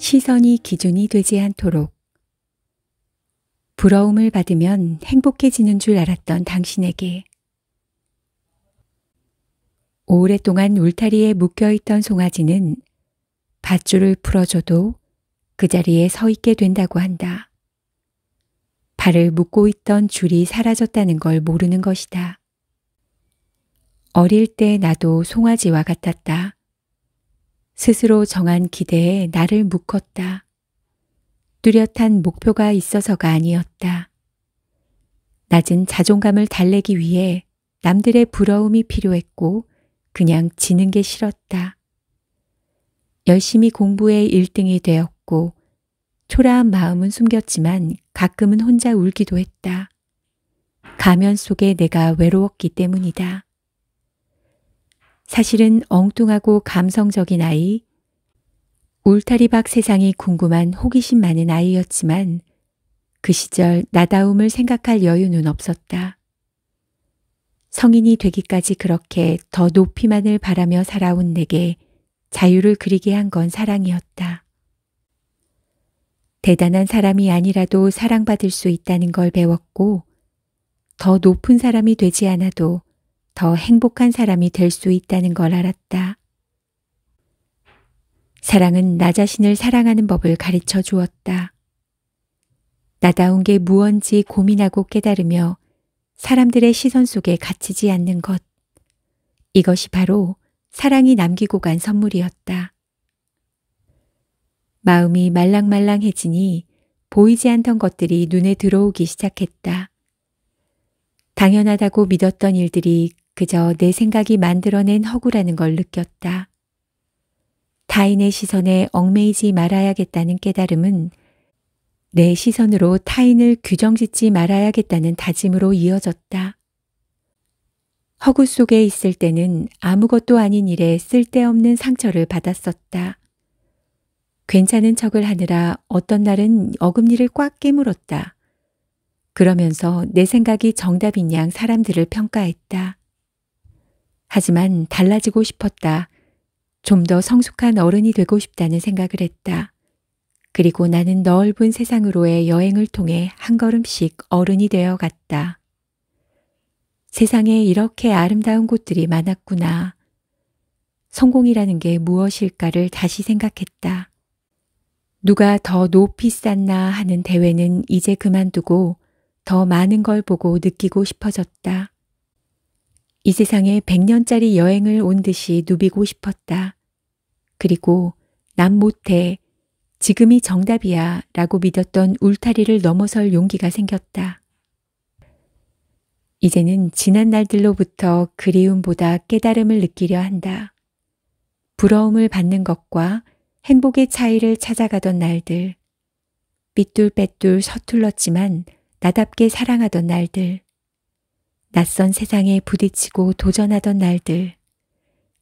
시선이 기준이 되지 않도록. 부러움을 받으면 행복해지는 줄 알았던 당신에게. 오랫동안 울타리에 묶여있던 송아지는 밧줄을 풀어줘도 그 자리에 서 있게 된다고 한다. 발을 묶고 있던 줄이 사라졌다는 걸 모르는 것이다. 어릴 때 나도 송아지와 같았다. 스스로 정한 기대에 나를 묶었다. 뚜렷한 목표가 있어서가 아니었다. 낮은 자존감을 달래기 위해 남들의 부러움이 필요했고 그냥 지는 게 싫었다. 열심히 공부해 1등이 되었고 초라한 마음은 숨겼지만 가끔은 혼자 울기도 했다. 가면 속에 내가 외로웠기 때문이다. 사실은 엉뚱하고 감성적인 아이, 울타리 밖 세상이 궁금한 호기심 많은 아이였지만 그 시절 나다움을 생각할 여유는 없었다. 성인이 되기까지 그렇게 더 높이만을 바라며 살아온 내게 자유를 그리게 한 건 사랑이었다. 대단한 사람이 아니라도 사랑받을 수 있다는 걸 배웠고 더 높은 사람이 되지 않아도 더 행복한 사람이 될 수 있다는 걸 알았다. 사랑은 나 자신을 사랑하는 법을 가르쳐 주었다. 나다운 게 무언지 고민하고 깨달으며 사람들의 시선 속에 갇히지 않는 것. 이것이 바로 사랑이 남기고 간 선물이었다. 마음이 말랑말랑해지니 보이지 않던 것들이 눈에 들어오기 시작했다. 당연하다고 믿었던 일들이 그저 내 생각이 만들어낸 허구라는 걸 느꼈다. 타인의 시선에 얽매이지 말아야겠다는 깨달음은 내 시선으로 타인을 규정짓지 말아야겠다는 다짐으로 이어졌다. 허구 속에 있을 때는 아무것도 아닌 일에 쓸데없는 상처를 받았었다. 괜찮은 척을 하느라 어떤 날은 어금니를 꽉 깨물었다. 그러면서 내 생각이 정답인 양 사람들을 평가했다. 하지만 달라지고 싶었다. 좀 더 성숙한 어른이 되고 싶다는 생각을 했다. 그리고 나는 넓은 세상으로의 여행을 통해 한 걸음씩 어른이 되어 갔다. 세상에 이렇게 아름다운 곳들이 많았구나. 성공이라는 게 무엇일까를 다시 생각했다. 누가 더 높이 쌓나 하는 대회는 이제 그만두고 더 많은 걸 보고 느끼고 싶어졌다. 이 세상에 100년짜리 여행을 온 듯이 누비고 싶었다. 그리고 난 못해, 지금이 정답이야 라고 믿었던 울타리를 넘어설 용기가 생겼다. 이제는 지난 날들로부터 그리움보다 깨달음을 느끼려 한다. 부러움을 받는 것과 행복의 차이를 찾아가던 날들, 삐뚤빼뚤 서툴렀지만 나답게 사랑하던 날들, 낯선 세상에 부딪히고 도전하던 날들,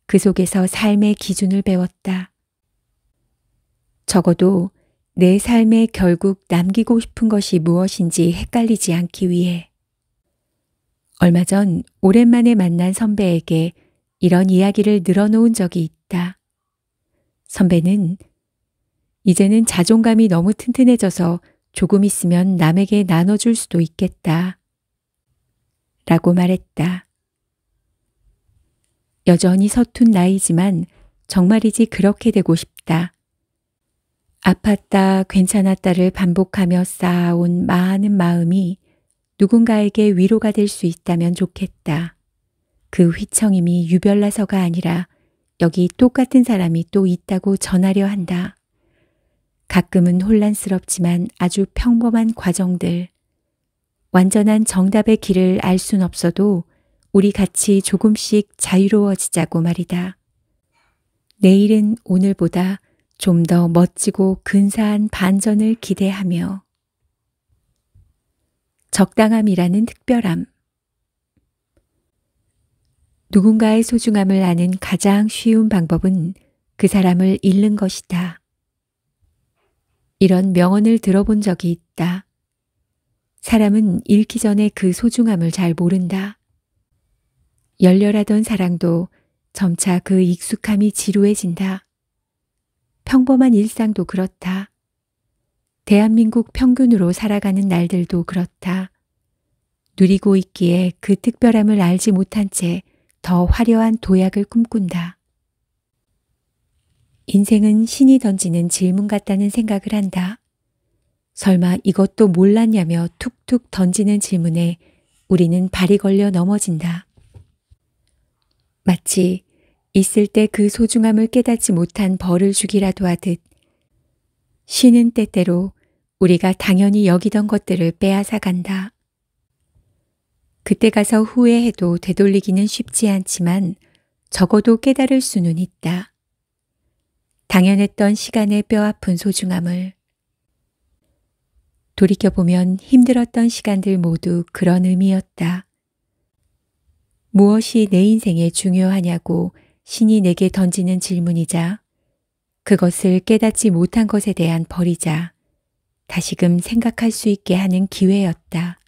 그 속에서 삶의 기준을 배웠다. 적어도 내 삶에 결국 남기고 싶은 것이 무엇인지 헷갈리지 않기 위해. 얼마 전 오랜만에 만난 선배에게 이런 이야기를 늘어놓은 적이 있다. 선배는 이제는 자존감이 너무 튼튼해져서 조금 있으면 남에게 나눠줄 수도 있겠다. 라고 말했다. 여전히 서툰 나이지만 정말이지 그렇게 되고 싶다. 아팠다, 괜찮았다를 반복하며 쌓아온 많은 마음이 누군가에게 위로가 될 수 있다면 좋겠다. 그 휘청임이 유별나서가 아니라 여기 똑같은 사람이 또 있다고 전하려 한다. 가끔은 혼란스럽지만 아주 평범한 과정들. 완전한 정답의 길을 알 순 없어도 우리 같이 조금씩 자유로워지자고 말이다. 내일은 오늘보다 좀 더 멋지고 근사한 반전을 기대하며. 적당함이라는 특별함. 누군가의 소중함을 아는 가장 쉬운 방법은 그 사람을 잃는 것이다. 이런 명언을 들어본 적이 있다. 사람은 잃기 전에 그 소중함을 잘 모른다. 열렬하던 사랑도 점차 그 익숙함이 지루해진다. 평범한 일상도 그렇다. 대한민국 평균으로 살아가는 날들도 그렇다. 누리고 있기에 그 특별함을 알지 못한 채 더 화려한 도약을 꿈꾼다. 인생은 신이 던지는 질문 같다는 생각을 한다. 설마 이것도 몰랐냐며 툭툭 던지는 질문에 우리는 발이 걸려 넘어진다. 마치 있을 때 그 소중함을 깨닫지 못한 벌을 주기라도 하듯 쉬는 때때로 우리가 당연히 여기던 것들을 빼앗아 간다. 그때 가서 후회해도 되돌리기는 쉽지 않지만 적어도 깨달을 수는 있다. 당연했던 시간의 뼈아픈 소중함을. 돌이켜보면 힘들었던 시간들 모두 그런 의미였다. 무엇이 내 인생에 중요하냐고 신이 내게 던지는 질문이자 그것을 깨닫지 못한 것에 대한 벌이자 다시금 생각할 수 있게 하는 기회였다.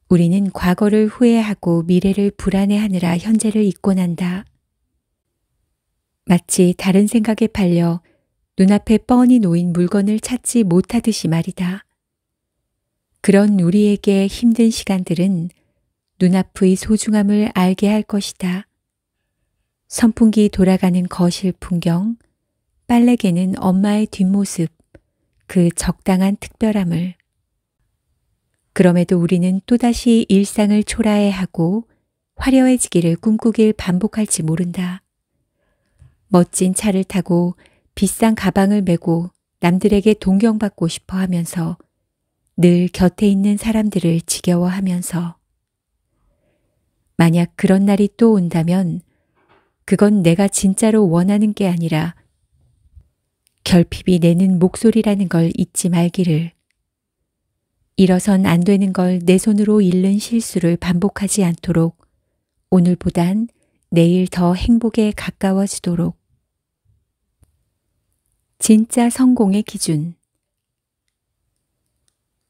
우리는 과거를 후회하고 미래를 불안해하느라 현재를 잊고 난다. 마치 다른 생각에 팔려 눈앞에 뻔히 놓인 물건을 찾지 못하듯이 말이다. 그런 우리에게 힘든 시간들은 눈앞의 소중함을 알게 할 것이다. 선풍기 돌아가는 거실 풍경, 빨래개는 엄마의 뒷모습, 그 적당한 특별함을. 그럼에도 우리는 또다시 일상을 초라해하고 화려해지기를 꿈꾸길 반복할지 모른다. 멋진 차를 타고 비싼 가방을 메고 남들에게 동경받고 싶어 하면서 늘 곁에 있는 사람들을 지겨워하면서 만약 그런 날이 또 온다면 그건 내가 진짜로 원하는 게 아니라 결핍이 내는 목소리라는 걸 잊지 말기를. 일어선 안 되는 걸 내 손으로 잃는 실수를 반복하지 않도록 오늘보단 내일 더 행복에 가까워지도록. 진짜 성공의 기준.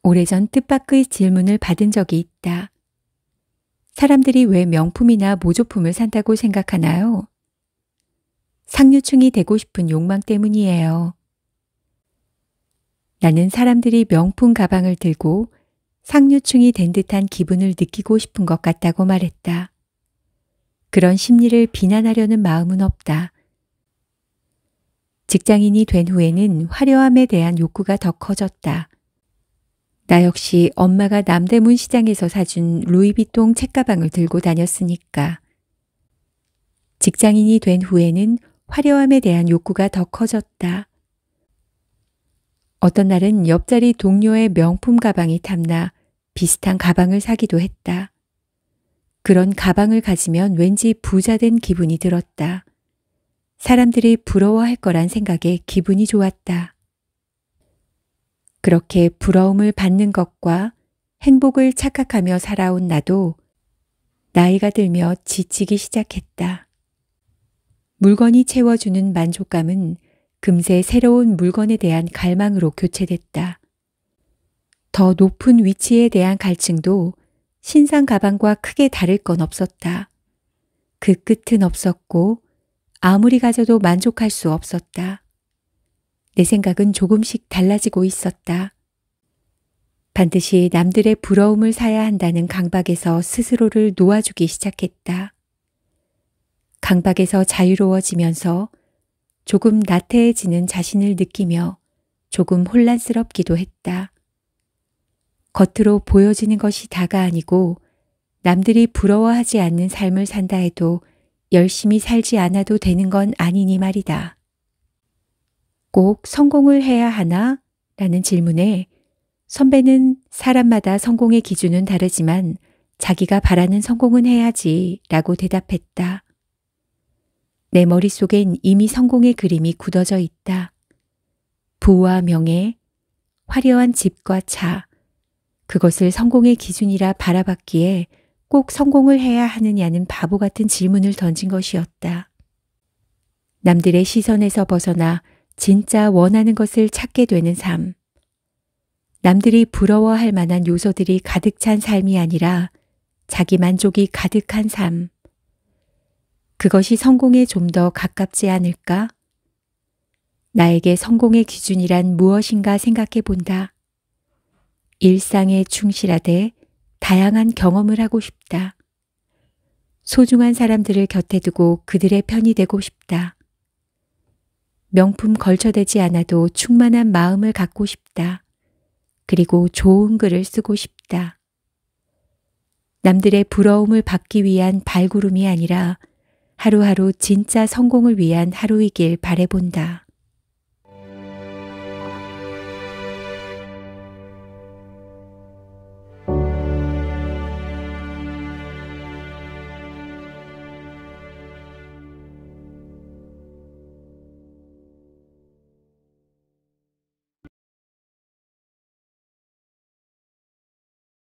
오래전 뜻밖의 질문을 받은 적이 있다. 사람들이 왜 명품이나 모조품을 산다고 생각하나요? 상류층이 되고 싶은 욕망 때문이에요. 나는 사람들이 명품 가방을 들고 상류층이 된 듯한 기분을 느끼고 싶은 것 같다고 말했다. 그런 심리를 비난하려는 마음은 없다. 직장인이 된 후에는 화려함에 대한 욕구가 더 커졌다. 나 역시 엄마가 남대문 시장에서 사준 루이비통 책가방을 들고 다녔으니까. 직장인이 된 후에는 화려함에 대한 욕구가 더 커졌다. 어떤 날은 옆자리 동료의 명품 가방이 탐나 비슷한 가방을 사기도 했다. 그런 가방을 가지면 왠지 부자된 기분이 들었다. 사람들이 부러워할 거란 생각에 기분이 좋았다. 그렇게 부러움을 받는 것과 행복을 착각하며 살아온 나도 나이가 들며 지치기 시작했다. 물건이 채워주는 만족감은 금세 새로운 물건에 대한 갈망으로 교체됐다. 더 높은 위치에 대한 갈증도 신상 가방과 크게 다를 건 없었다. 그 끝은 없었고 아무리 가져도 만족할 수 없었다. 내 생각은 조금씩 달라지고 있었다. 반드시 남들의 부러움을 사야 한다는 강박에서 스스로를 놓아주기 시작했다. 강박에서 자유로워지면서 조금 나태해지는 자신을 느끼며 조금 혼란스럽기도 했다. 겉으로 보여지는 것이 다가 아니고 남들이 부러워하지 않는 삶을 산다 해도 열심히 살지 않아도 되는 건 아니니 말이다. 꼭 성공을 해야 하나? 라는 질문에 선배는 사람마다 성공의 기준은 다르지만 자기가 바라는 성공은 해야지 라고 대답했다. 내 머릿속엔 이미 성공의 그림이 굳어져 있다. 부와 명예, 화려한 집과 차, 그것을 성공의 기준이라 바라봤기에 꼭 성공을 해야 하느냐는 바보 같은 질문을 던진 것이었다. 남들의 시선에서 벗어나 진짜 원하는 것을 찾게 되는 삶. 남들이 부러워할 만한 요소들이 가득 찬 삶이 아니라 자기 만족이 가득한 삶. 그것이 성공에 좀 더 가깝지 않을까? 나에게 성공의 기준이란 무엇인가 생각해 본다. 일상에 충실하되 다양한 경험을 하고 싶다. 소중한 사람들을 곁에 두고 그들의 편이 되고 싶다. 명품 걸쳐대지 않아도 충만한 마음을 갖고 싶다. 그리고 좋은 글을 쓰고 싶다. 남들의 부러움을 받기 위한 발구름이 아니라 하루하루 진짜 성공을 위한 하루이길 바라본다.